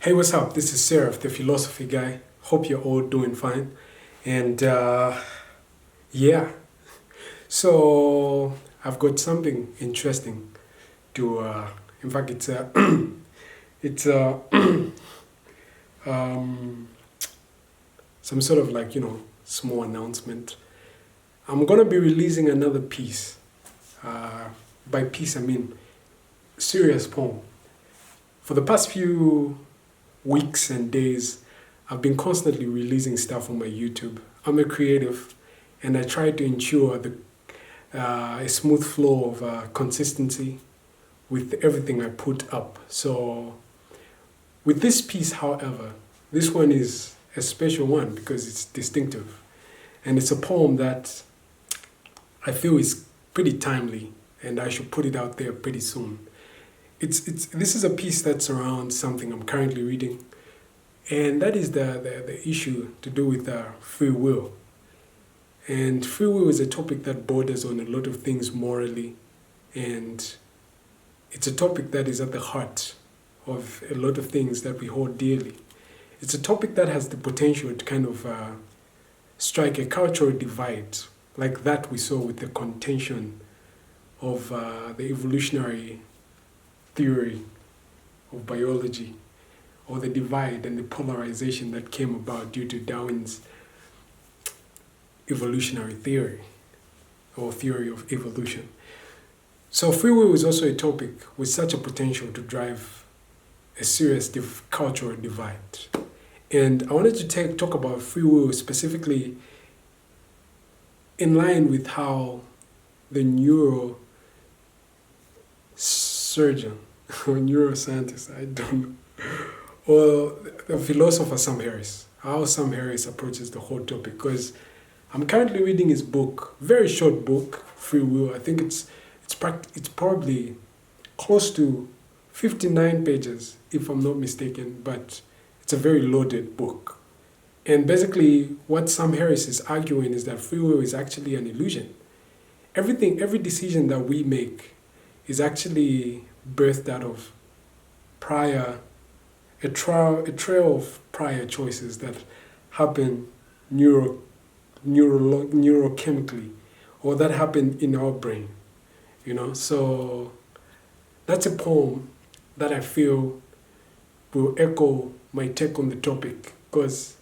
Hey, what's up? This is Seraph, the philosophy guy. Hope you're all doing fine. And yeah, so I've got something interesting to. In fact, it's um, some sort of like small announcement. I'm gonna be releasing another piece. Uh, by piece, I mean serious poem. For the past few weeks and days, I've been constantly releasing stuff on my YouTube. I'm a creative, and I try to ensure a smooth flow of consistency with everything I put up. So, with this piece, however, this one is a special one because it's distinctive, and it's a poem that I feel is pretty timely, and I should put it out there pretty soon. It's this is a piece that's around something I'm currently reading, and that is the issue to do with free will. And free will is a topic that borders on a lot of things morally, and it's a topic that is at the heart of a lot of things that we hold dearly. It's a topic that has the potential to kind of strike a cultural divide, like that we saw with the contention of the evolutionary theory of biology, or the divide and the polarization that came about due to Darwin's evolutionary theory or theory of evolution. So free will is also a topic with such a potential to drive a serious cultural divide. And I wanted to talk about free will specifically in line with how the neurosurgeon or neuroscientist, I don't know, or the philosopher Sam Harris, how Sam Harris approaches the whole topic. Because I'm currently reading his book, very short book, Free Will. I think it's probably close to 59 pages, if I'm not mistaken, but it's a very loaded book. And basically, what Sam Harris is arguing is that free will is actually an illusion. Every decision that we make is actually birthed out of a trail of prior choices that happen neurochemically, or that happen in our brain. So that's a poem that I feel will echo my take on the topic, because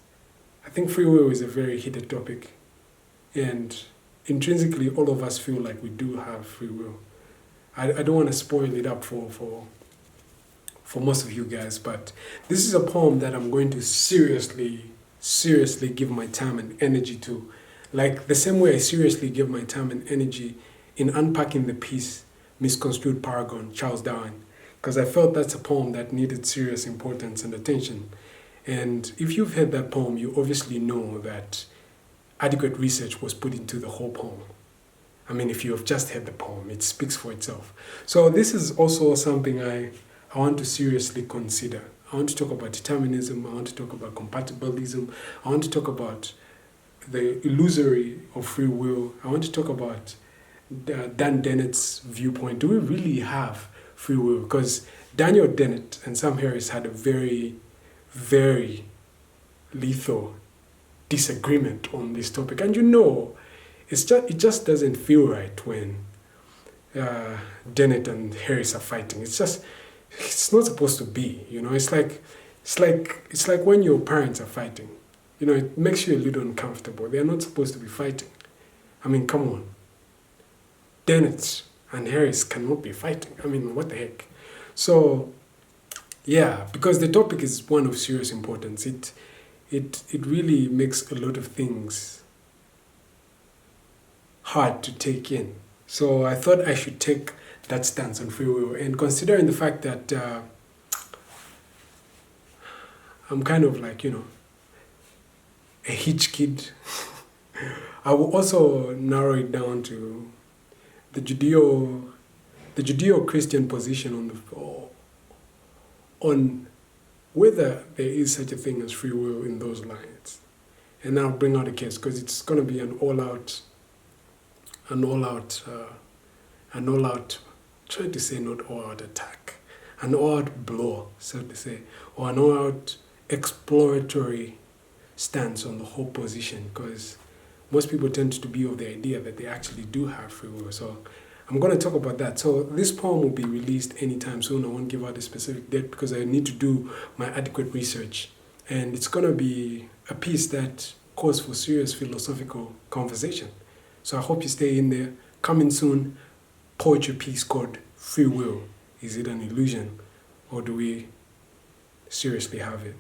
I think free will is a very heated topic, and intrinsically all of us feel like we do have free will. I don't want to spoil it up for most of you guys, but this is a poem that I'm going to seriously give my time and energy to. Like the same way I seriously give my time and energy in unpacking the piece Misconstrued Paragon, Charles Darwin, because I felt that's a poem that needed serious importance and attention. And if you've heard that poem, you obviously know that adequate research was put into the whole poem. I mean, if you have just heard the poem, it speaks for itself. So this is also something I want to seriously consider. I want to talk about determinism. I want to talk about compatibilism. I want to talk about the illusory of free will. I want to talk about Dan Dennett's viewpoint. Do we really have free will? Because Daniel Dennett and Sam Harris had a very, very lethal disagreement on this topic. And it just doesn't feel right when Dennett and Harris are fighting. It's not supposed to be. It's like when your parents are fighting. It makes you a little uncomfortable. They are not supposed to be fighting. I mean, come on. Dennett and Harris cannot be fighting. I mean, what the heck? So, yeah, because the topic is one of serious importance. It really makes a lot of things hard to take in. So I thought I should take that stance on free will, and considering the fact that I'm kind of like, a hitch kid, I will also narrow it down to the Judeo-Christian position on whether there is such a thing as free will in those lines. And I'll bring out a case, because it's going to be an all-out, trying to say not all-out attack. an all-out blow, so to say, or an all-out exploratory stance on the whole position, because most people tend to be of the idea that they actually do have free will. So I'm going to talk about that. So this poem will be released anytime soon. I won't give out a specific date because I need to do my adequate research. And it's going to be a piece that calls for serious philosophical conversation. So I hope you stay in there. Coming soon, poetry piece called Free Will. Is it an illusion, or do we seriously have it?